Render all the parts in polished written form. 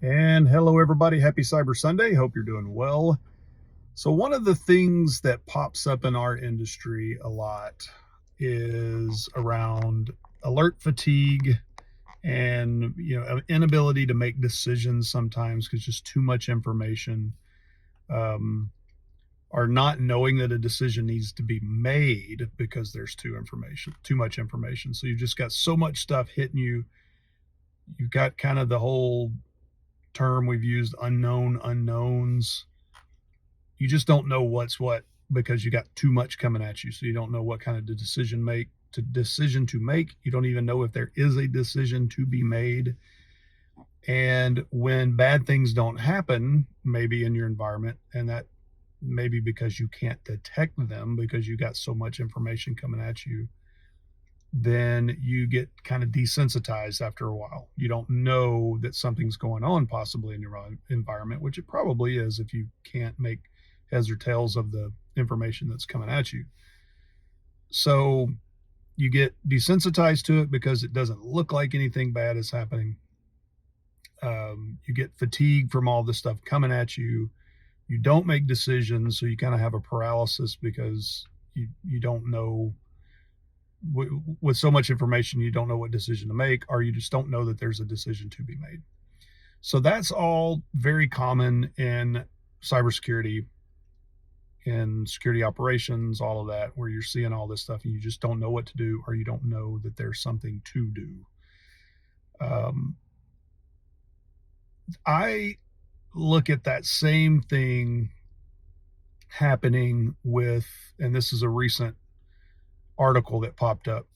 And hello, everybody. Happy Cyber Sunday. Hope you're doing well. So, one of the things that pops up in our industry a lot is around alert fatigue and inability to make decisions sometimes because just too much information, um, or not knowing that a decision needs to be made because there's too much information. So you've just got so much stuff hitting you. You've got kind of the whole term we've used, unknown unknowns. You just don't know what's what because you got too much coming at you. So you don't know what kind of decision to make. You don't even know if there is a decision to be made. And when bad things don't happen, maybe in your environment, and that maybe because you can't detect them because you got so much information coming at you, then you get kind of desensitized after a while. You don't know that something's going on possibly in your environment, which it probably is if you can't make heads or tails of the information that's coming at you. So you get desensitized to it because it doesn't look like anything bad is happening. You get fatigued from all this stuff coming at you. You don't make decisions, so you kind of have a paralysis because you don't know. With so much information, you don't know what decision to make, or you just don't know that there's a decision to be made. So that's all very common in cybersecurity, in security operations, all of that, where you're seeing all this stuff and you just don't know what to do, or you don't know that there's something to do. I look at that same thing happening with, and this is a recent article that popped up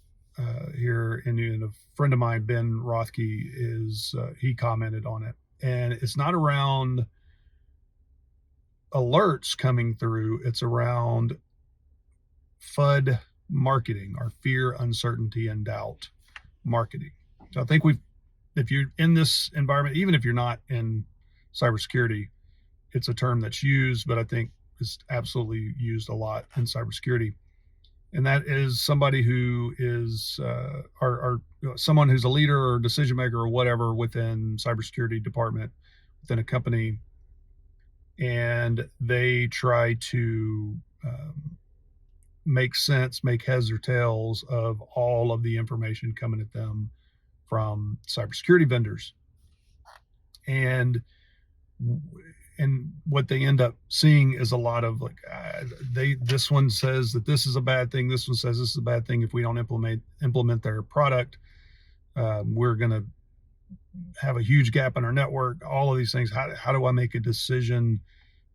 here, and a friend of mine, Ben Rothke, he commented on it, and it's not around alerts coming through, it's around FUD marketing, or fear, uncertainty, and doubt marketing. So I think if you're in this environment, even if you're not in cybersecurity, it's a term that's used, but I think is absolutely used a lot in cybersecurity. And that is somebody who is or someone who's a leader or decision maker or whatever within cybersecurity department within a company, and they try to make heads or tails of all of the information coming at them from cybersecurity vendors. And what they end up seeing is a lot of like, this one says that this is a bad thing, this one says this is a bad thing. If we don't implement their product, we're going to have a huge gap in our network. All of these things. How do I make a decision?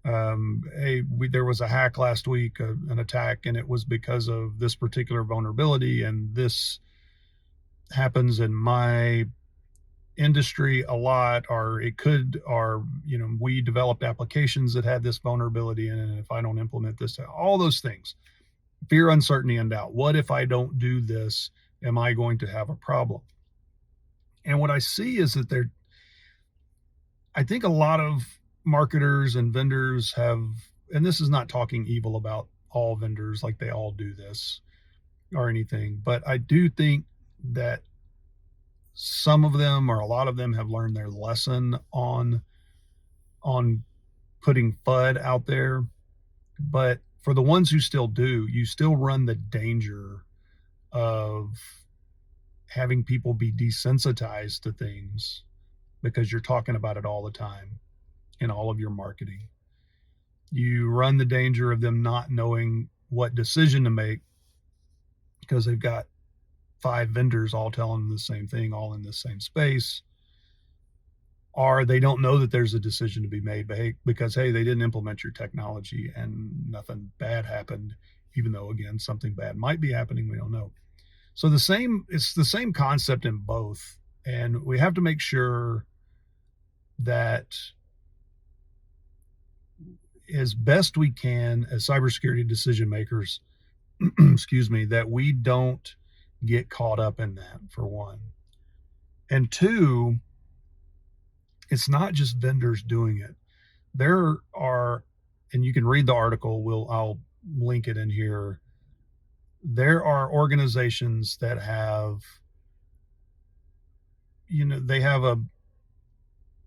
There was a hack last week, an attack, and it was because of this particular vulnerability, and this happens in my industry a lot, or it could, or we developed applications that had this vulnerability in it, and if I don't implement this, all those things, fear, uncertainty, and doubt. What if I don't do this? Am I going to have a problem? And what I see is that I think a lot of marketers and vendors have, and this is not talking evil about all vendors, like they all do this or anything, but I do think that some of them, or a lot of them, have learned their lesson on putting FUD out there. But for the ones who still do, you still run the danger of having people be desensitized to things because you're talking about it all the time in all of your marketing. You run the danger of them not knowing what decision to make because they've got 5 vendors all telling them the same thing, all in the same space, or they don't know that there's a decision to be made, because they didn't implement your technology and nothing bad happened, even though, again, something bad might be happening, we don't know. So it's the same concept in both, and we have to make sure that as best we can as cybersecurity decision makers, excuse me, that we don't get caught up in that, for one. And two, it's not just vendors doing it. There are, and you can read the article, I'll link it in here. There are organizations that have, they have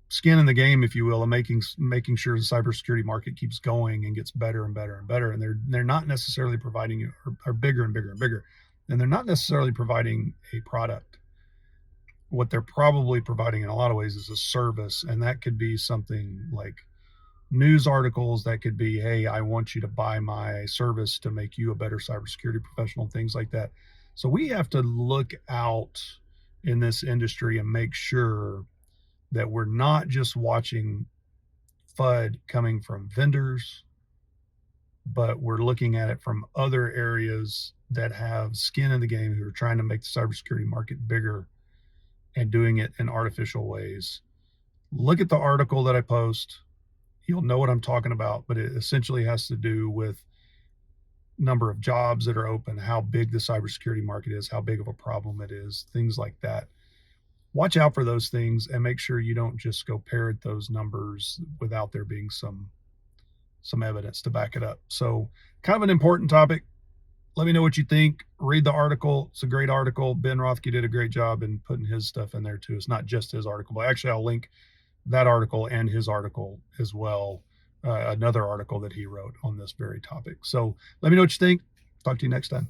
skin in the game, if you will, and making sure the cybersecurity market keeps going and gets better and better and better. And they're not necessarily providing are bigger and bigger and bigger, and they're not necessarily providing a product. What they're probably providing in a lot of ways is a service, and that could be something like news articles. That could be, hey, I want you to buy my service to make you a better cybersecurity professional, things like that. So we have to look out in this industry and make sure that we're not just watching FUD coming from vendors, but we're looking at it from other areas that have skin in the game, who are trying to make the cybersecurity market bigger and doing it in artificial ways. Look at the article that I post. You'll know what I'm talking about, but it essentially has to do with number of jobs that are open, how big the cybersecurity market is, how big of a problem it is, things like that. Watch out for those things and make sure you don't just go parrot those numbers without there being some evidence to back it up. So kind of an important topic. Let me know what you think. Read the article. It's a great article. Ben Rothke did a great job in putting his stuff in there too. It's not just his article, but actually I'll link that article and his article as well. Another article that he wrote on this very topic. So let me know what you think. Talk to you next time.